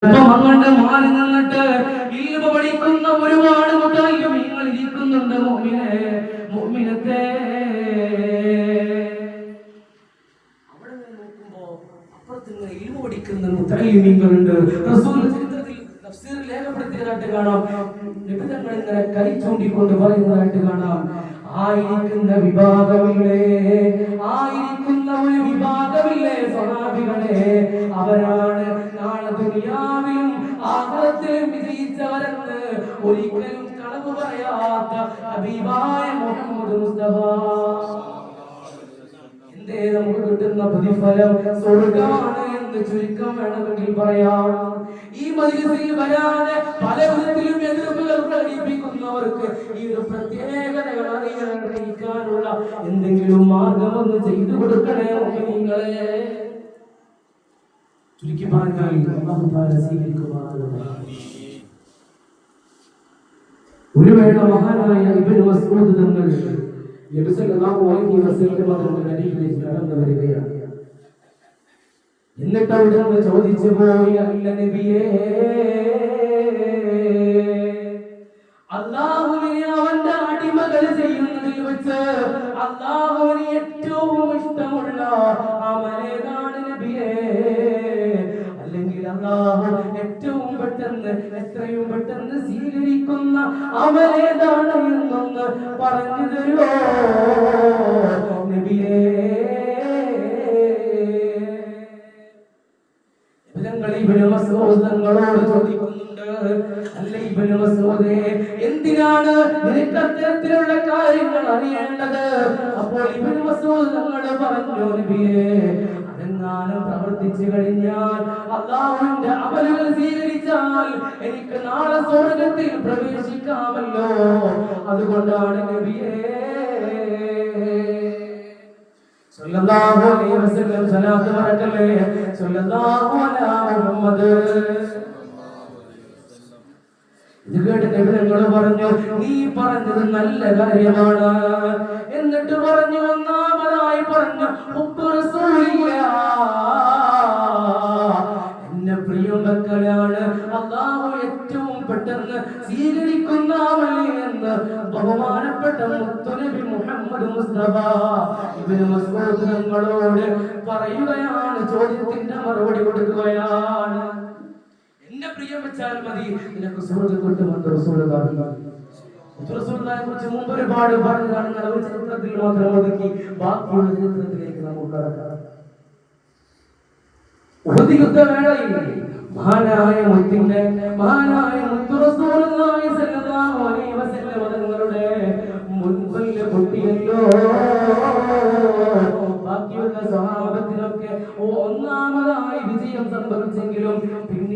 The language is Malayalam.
അങ്ങോട്ട് മാറി നിന്നിട്ട് ഇൽമ പഠിക്കുന്ന ഒരുപാട് മുതല്ലിമീങ്ങൾ ഇരിക്കുന്നുണ്ട്. മുഅ്മിനത്തെ അവിടെ നോക്കുമ്പോ അപ്പുറത്ത് ഇൽമ പഠിക്കുന്ന മുതല്ലിമീങ്ങളുണ്ട്. റസൂൽ ചരിത്രത്തിൽ തഫ്സീറിൽ രേഖപ്പെടുത്തിയതായിട്ട് കാണാം. നബി തങ്ങൾ ഇങ്ങനെ കൈ ചൂണ്ടിക്കൊണ്ട് പറയുന്നതായിട്ട് കാണാം, ആയിരിക്കുന്ന വിഭാഗമില്ലേ, ആയിരിക്കുന്ന ഒരു വിഭാഗമില്ലേ സ്വഹാബികളെ, അവരാണ് നാളെ ദുനിയാവിലും ആഖിറത്തിലും വിജയിച്ചവരെന്ന് ഒരിക്കലും കളവ് പറയാത്ത ഹബീബായ മുഹമ്മദ് മുസ്തഫ. എന്തേ നമുക്ക് കിട്ടുന്ന പ്രതിഫലം സ്വർഗ്ഗമാണ് എന്ന് ചുരുക്കം വേണമെങ്കിൽ പറയാം. ഈ മജ്ലിസിൽ വരാതെ പല വിധത്തിലും എതിർപ്പുകൾ പ്രകടിപ്പിക്കുന്നവർക്ക് ഈ ഒരു പ്രത്യേകതകൾ അറിയിക്കാനുള്ള എന്തെങ്കിലും മാർഗമൊന്ന് ചെയ്തു കൊടുക്കണേ മുഅ്മിനീങ്ങളെ. ചുരുക്കി പറഞ്ഞാൽ അല്ലാഹു തആല സ്വീകരിക്കുമാറാകട്ടെ. ഒരു വേള മഹാനായ ഇബ്നു മസ്ഊദ് തങ്ങൾ നബി സല്ലല്ലാഹു അലൈഹി വസല്ലം തങ്ങളുടെ അരികിലേക്ക് കടന്നു വരികയാണ്. എന്നിട്ട് അവിടുന്ന് ചോദിച്ചു പോയി, അല്ല നബിയേ, അല്ലാഹുവിനെ അവന്റെ അടിമകൾ ചെയ്യുന്നതിൽ വെച്ച് അല്ലാഹുവിന് ഏറ്റവും ഇഷ്ടമുള്ള അമലേതാണ് നബിയേ? അല്ലെങ്കിൽ അല്ലാഹു ഏറ്റവും പെട്ടെന്ന് എത്രയും പെട്ടെന്ന് സ്വീകരിക്കുന്ന അമലേതാണ് എന്നൊന്ന് പറഞ്ഞു തരുമോ നബിയേ? ഇബ്നു മസ്ഊദ് തങ്ങളോട് ചോദിക്കുന്നുണ്ട്, അല്ല ഇബ്നു മസ്ഊദേ, എന്തിനാണ് നിനക്ക് അത്തരത്തിലുള്ള കാര്യങ്ങൾ അറിയേണ്ടത്? അപ്പോൾ ഇബ്നു മസ്ഊദ് തങ്ങൾ പറഞ്ഞു, നബിയേ, അതെങ്ങാനും പ്രവർത്തിച്ചു കഴിഞ്ഞാൽ അല്ലാഹുവിന്റെ അമലുകൾ സ്വീകരിച്ചാൽ എനിക്ക് നാളെ സ്വർഗ്ഗത്തിൽ പ്രവേശിക്കാമല്ലോ, അതുകൊണ്ടാണ് നബിയേ. സല്ലല്ലാഹു അലൈഹി വസല്ലം സലാത്ത് പറക്കല്ലേ, സല്ലല്ലാഹു അലാ മുഹമ്മദ്. ഇത് കേട്ട് നബി തങ്ങൾ പറഞ്ഞു, നീ പറഞ്ഞത് നല്ല കാര്യമാണ്. എന്നിട്ട് പറഞ്ഞു, ഒന്നാമതായി പറഞ്ഞു, ഹുബ്ബു റസൂലില്ലാ, എന്നെ പ്രിയം വെക്കലാണ് അല്ലാഹു ഏറ്റവും പെട്ടെന്ന് സ്വീകരിക്കുന്ന അമല് എന്ന് ബഹുമാനപ്പെട്ട മുത്തുനബി മുഹമ്മദ് മുസ്തഫ ഇബ്നു മസ്ഊദ് തങ്ങളോട് പറയുകയാണ്, ചോദ്യത്തിന്റെ മറുപടി കൊടുക്കുകയാണ്. എന്നെ പ്രിയം വെച്ചാൽ മതി, നിനക്ക് സ്വർഗ്ഗം കിട്ടുമെന്ന് റസൂൽ പറഞ്ഞു. റസൂലിനെ കുറിച്ച് മുമ്പ് ഒരുപാട് പറഞ്ഞതാണ്. നല്ലൊരു ചരിത്രത്തിൽ മാത്രം ഒതുക്കി ബാക്കിയുള്ള ചരിത്രത്തിലേക്ക് നമുക്ക് കടക്കാം. ഉഹദ് യുദ്ധവേളയിൽ മഹാനായ മുത്തു റസൂലുള്ളാഹി സ്വല്ലല്ലാഹു അലൈഹി വസല്ലം തങ്ങളുടെ മുൻപല്ല് പൊട്ടിയല്ലോ. ബാക്കിയുള്ള സ്വഹാബത്തിനൊക്കെ ഒന്നാമതായി വിജയം സംഭവിച്ചെങ്കിലും പിന്നീട്